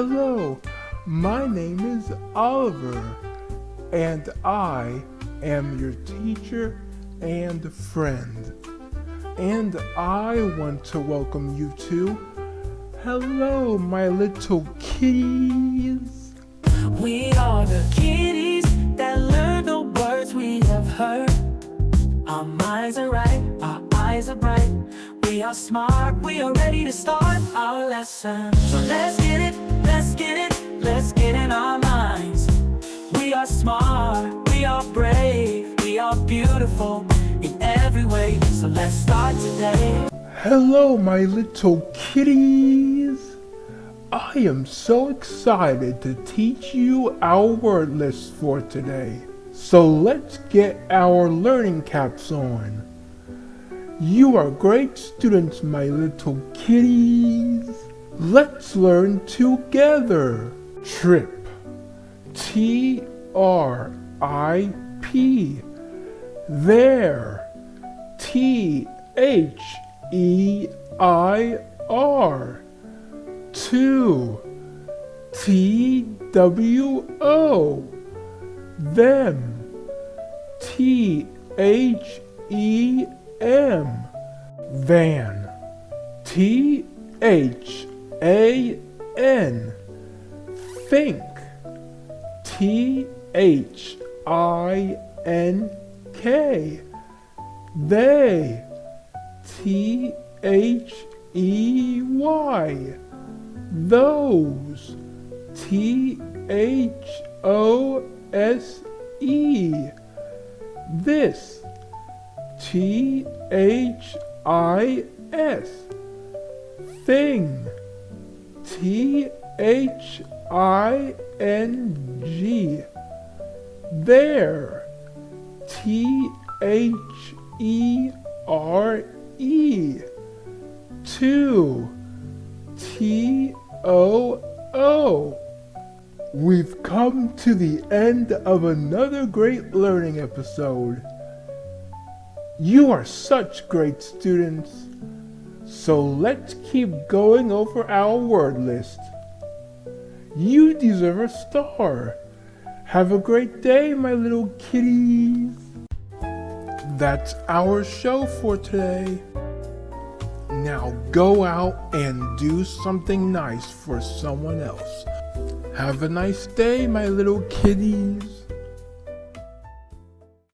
Hello, my name is Oliver, and I am your teacher and friend. And I want to welcome you to Hello, my little kitties. We are the kitties that learn the words we have heard. Our minds are right, our eyes are bright. We are smart, we are ready to start our lesson. So let's get it, let's get it, let's get in our minds. We are smart, we are brave, we are beautiful in every way. So let's start today. Hello, my little kitties. I am so excited to teach you our word list for today. So let's get our learning caps on. You are great students, my little kitties. Let's learn together. Trip. T-R-I-P. There. T-H-E-I-R. Two. T-W-O. Them. T-H-E-M. Van. T-H-A-N. Think. T-H-I-N-K. They. T-H-E-Y. Those. T-H-O-S-E. This. T-H-I-S. Thing. T-H-I-N-G. There. T-H-E-R-E. Two. T-O-O. We've come to the end of another great learning episode. You are such great students. So let's keep going over our word list. You deserve a star. Have a great day, my little kitties. That's our show for today. Now go out and do something nice for someone else. Have a nice day, my little kitties.